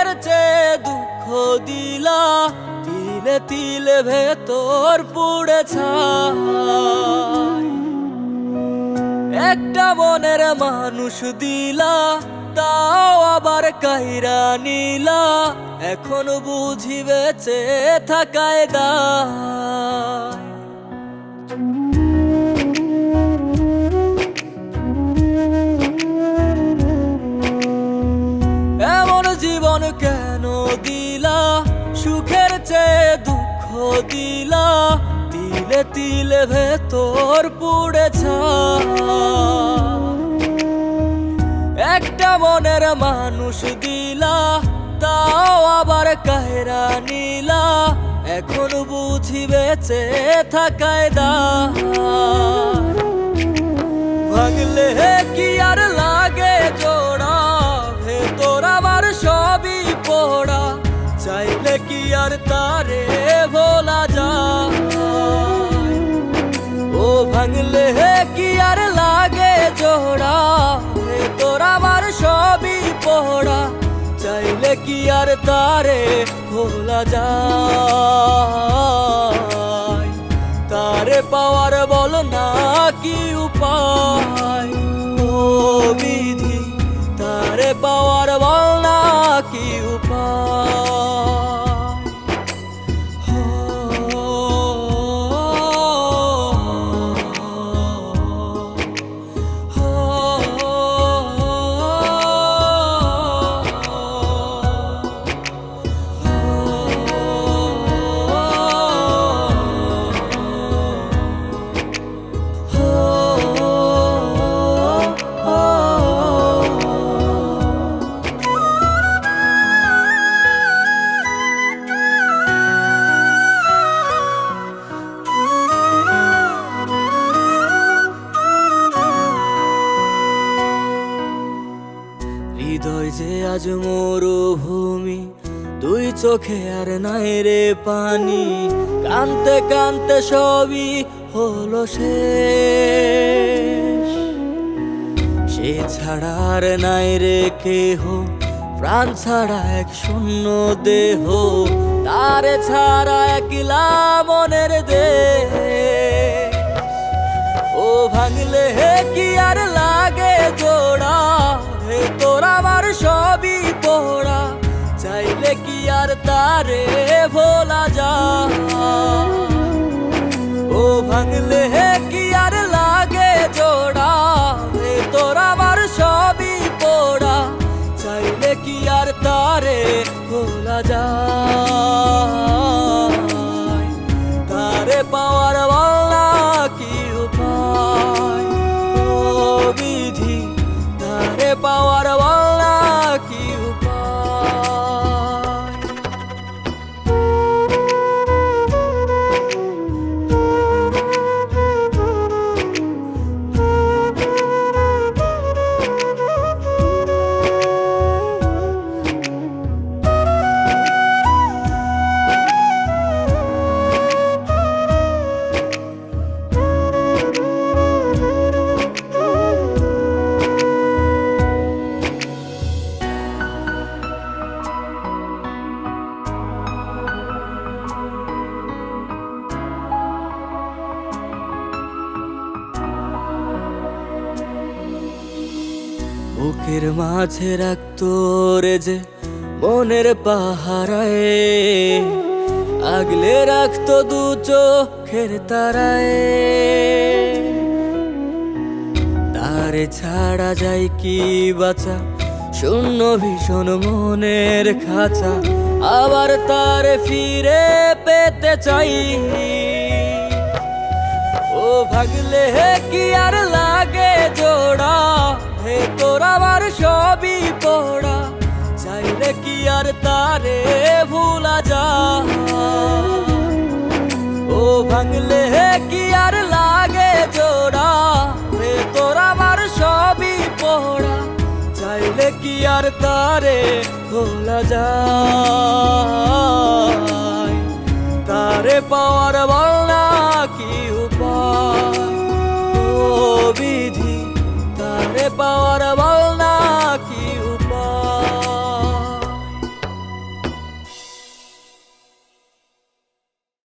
সুখের চেয়ে দুঃখ দিলা, তিলে তিলে ভেতর পুড়ে ছাই। একটা মনের মানুষ দিলা, তাও আবার কাইরা নিলা, এখন বুঝি বেঁচে থাকায় দায়। এমন জীবন কেন দিলা, সুখের চেয়ে দুঃখ দিলা, তিলে তিলে ভেতর পুড়ে ছাই। একটা মনের মানুষ দিলা, তাও আবার কাহেরা নিলা, এখন বুঝি বেঁচে থাকায় দায়। ভাঙলে কি আর লাগে জোড়া, ভেতর আমার সবই পোড়া, চাইলে কি আর তারে ভোলা যায়। ও ভাঙলে কি আর লাগে জোড়া, ভেতর আমার সবই পোড়া, চাইলে কি আর তারে ভোলা যায়। তারে পাওয়ার বল না কি উপায়, ও বিধি তারে পাওয়ার বল না কি উপায়। হৃদয় যে আজ মরুভূমি, দুই চোখে আর নাই রে পানি, কানতে কানতে সবই হলো শেষ। সে ছাড়া আর নাই রে কেহ, প্রাণ ছাড়া এক শূন্য দেহ, তারে ছাড়া একলা মনের দেহ। ও ভাঙলে কি আর লাগে জোড়া, ভেতর আমার সবই পোড়া, চাইলে কি আর তারে ভোলা যায়। ও ভাঙলে কি আর লাগে জোড়া, ভেতর আমার সবই পোড়া, চাইলে কি আর তারে ভোলা যায়। তারে পাওয়ার বলা কি উপায়, ও বিধি তারে পাওয়ার বলা কি উপায়। বুকের মাঝে রাখতো রে যে মনের পাহারায়, আগলে রাখতো দু চোখের তারায়। তারে ছাড়া যায় কি বাঁচা, শূন্য ভীষণ মনের খাঁচা, আবার তারে ফিরে পেতে চাই। ও ভাগলে কি আর লাগে জোড়া, ভেতর আমার সবই পোড়া, চাইলে কি আর তারে ভুলা যায়। ও ভাঙলে কি আর লাগে জোড়া, ভেতর আমার সবই পোড়া, চাইলে কি আর তারে ভোলা যায়। তারে পাওয়ার বলা কি উপায়, ও বিধি তারে পাওয়ার